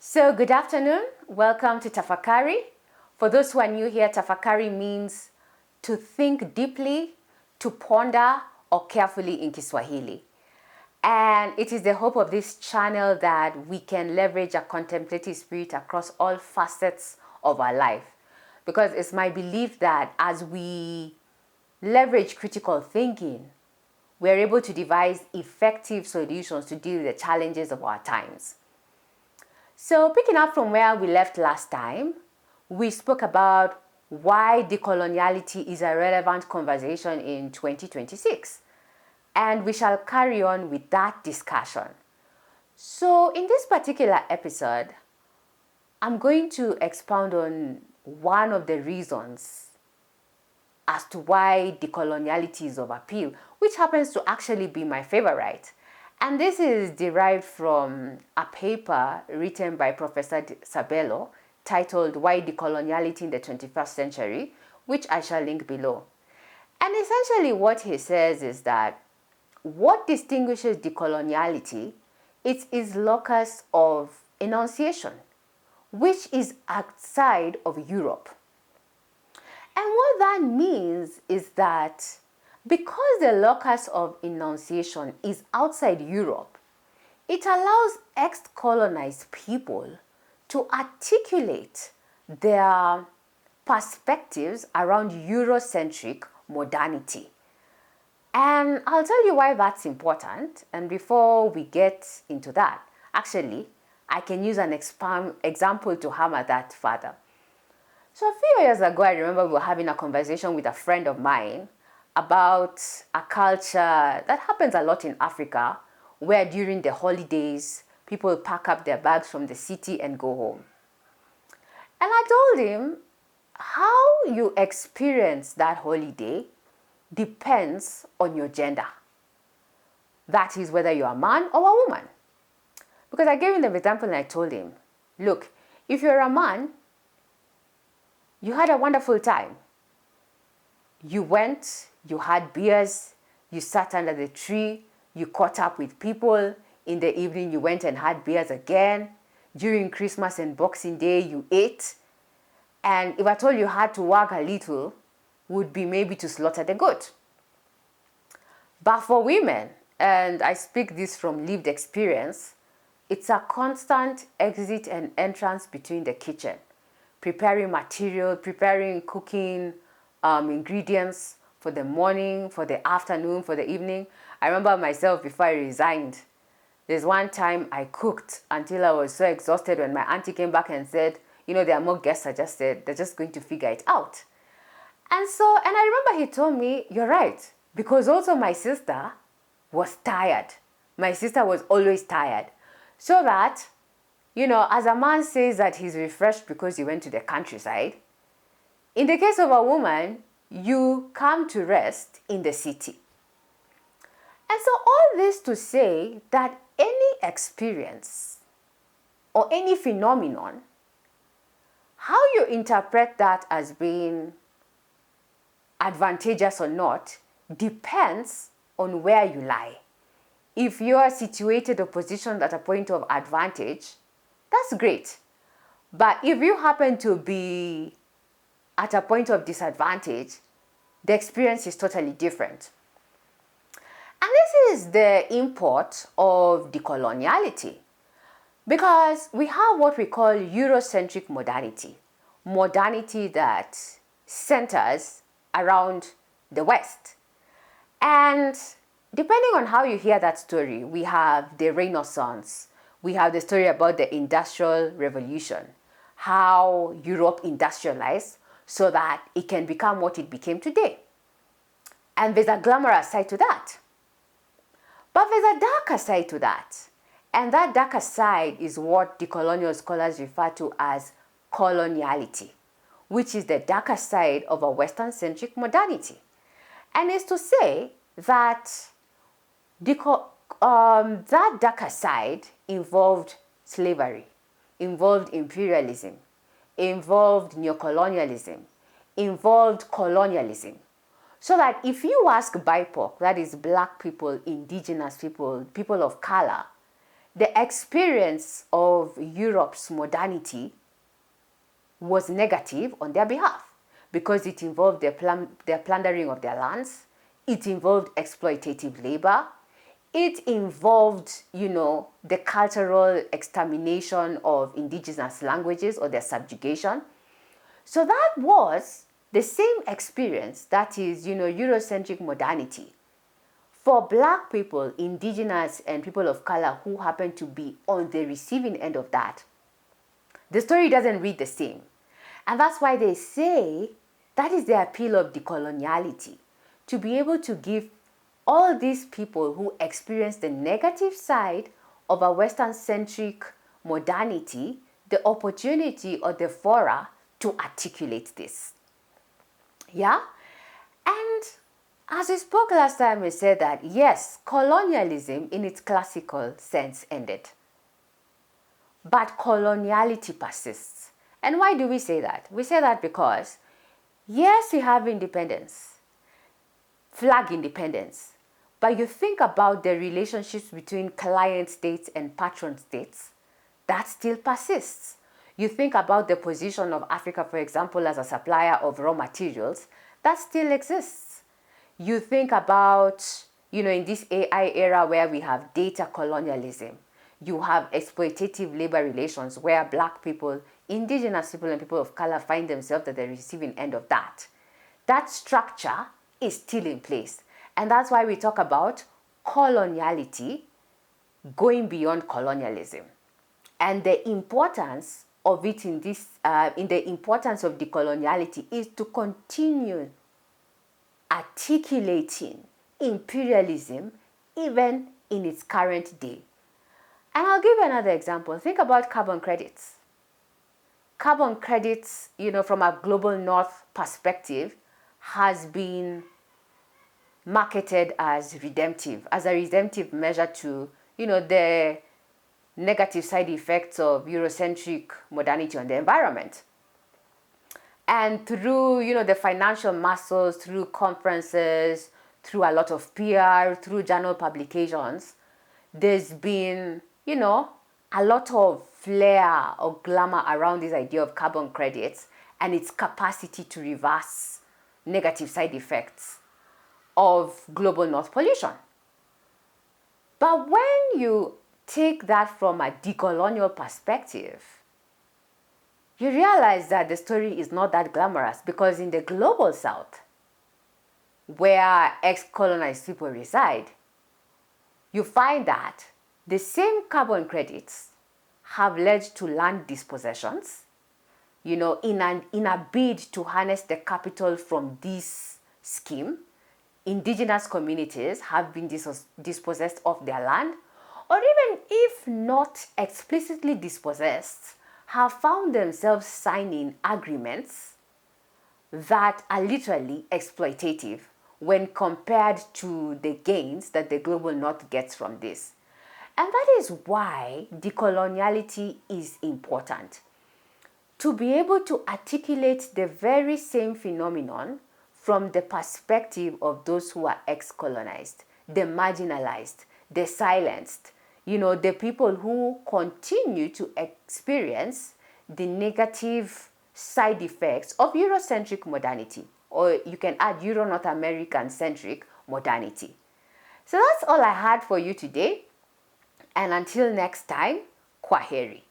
So good afternoon, welcome to Tafakari. For those who are new here, Tafakari means to think deeply, to ponder or carefully in Kiswahili. And it is the hope of this channel that we can leverage a contemplative spirit across all facets of our life. Because it's my belief that as we leverage critical thinking, we're able to devise effective solutions to deal with the challenges of our times. So picking up from where we left last time, we spoke about why decoloniality is a relevant conversation in 2026. And we shall carry on with that discussion. So in this particular episode, I'm going to expound on one of the reasons as to why decoloniality is of appeal, which happens to actually be my favorite. And this is derived from a paper written by Professor Sabelo titled Why Decoloniality in the 21st Century, which I shall link below. And essentially what he says is that what distinguishes decoloniality is its locus of enunciation, which is outside of Europe. And what that means is that because the locus of enunciation is outside Europe, it allows ex-colonized people to articulate their perspectives around Eurocentric modernity. And I'll tell you why that's important. And before we get into that, actually, I can use an example to hammer that further. So a few years ago, I remember we were having a conversation with a friend of mine about a culture that happens a lot in Africa, where during the holidays, people pack up their bags from the city and go home. And I told him how you experience that holiday depends on your gender. That is whether you're a man or a woman. Because I gave him the example and I told him, look, if you're a man, you had a wonderful time. You went, you had beers, you sat under the tree, you caught up with people. In the evening, you went and had beers again. During Christmas and Boxing Day, you ate. And if at all you had to work a little, would be maybe to slaughter the goat. But for women, and I speak this from lived experience, it's a constant exit and entrance between the kitchen, preparing material, preparing cooking ingredients for the morning, for the afternoon, for the evening. I remember myself before I resigned. There's one time I cooked until I was so exhausted when my auntie came back and said, there are more guests. I just said, they're just going to figure it out. And I remember he told me, you're right, because also my sister was tired. My sister was always tired. So that, as a man says that he's refreshed because he went to the countryside, in the case of a woman, you come to rest in the city. And so all this to say that any experience or any phenomenon, how you interpret that as being advantageous or not depends on where you lie. If you are situated or positioned at a point of advantage, that's great. But if you happen to be at a point of disadvantage, the experience is totally different. And this is the import of decoloniality, because we have what we call Eurocentric modernity, modernity that centers around the West. And depending on how you hear that story, we have the Renaissance, we have the story about the Industrial Revolution, how Europe industrialized so that it can become what it became today. And there's a glamorous side to that. But there's a darker side to that. And that darker side is what decolonial scholars refer to as coloniality, which is the darker side of a Western-centric modernity. And it's to say that that darker side involved slavery, involved imperialism, involved neocolonialism, involved colonialism. So that if you ask BIPOC, that is black people, indigenous people, people of color, the experience of Europe's modernity was negative on their behalf because it involved their plundering of their lands, it involved exploitative labor, it involved, the cultural extermination of indigenous languages or their subjugation. So that was the same experience that is, Eurocentric modernity. For Black people, indigenous, and people of color who happen to be on the receiving end of that, the story doesn't read the same. And that's why they say that is the appeal of decoloniality, to be able to give all these people who experience the negative side of a Western-centric modernity the opportunity or the fora to articulate this. Yeah? And as we spoke last time, we said that, yes, colonialism in its classical sense ended. But coloniality persists. And why do we say that? We say that because, yes, we have independence, flag independence, but you think about the relationships between client states and patron states, that still persists. You think about the position of Africa, for example, as a supplier of raw materials, that still exists. You think about, in this AI era where we have data colonialism, you have exploitative labor relations where Black people, indigenous people, and people of color find themselves at the receiving end of that. That structure is still in place. And that's why we talk about coloniality going beyond colonialism. And the importance of it in the importance of decoloniality is to continue articulating imperialism even in its current day. And I'll give you another example. Think about carbon credits. Carbon credits, from a global north perspective, has been marketed as a redemptive measure to, the negative side effects of Eurocentric modernity on the environment. And through, the financial muscles, through conferences, through a lot of PR, through journal publications, there's been, a lot of flair or glamour around this idea of carbon credits and its capacity to reverse negative side effects of global north pollution. But when you take that from a decolonial perspective, you realize that the story is not that glamorous, because in the global south, where ex-colonized people reside, you find that the same carbon credits have led to land dispossessions, in a bid to harness the capital from this scheme. Indigenous communities have been dispossessed of their land, or even if not explicitly dispossessed, have found themselves signing agreements that are literally exploitative when compared to the gains that the global north gets from this. And that is why decoloniality is important. To be able to articulate the very same phenomenon from the perspective of those who are ex-colonized, the marginalized, the silenced, the people who continue to experience the negative side effects of Eurocentric modernity, or you can add Euro-North American-centric modernity. So that's all I had for you today. And until next time, kwaheri.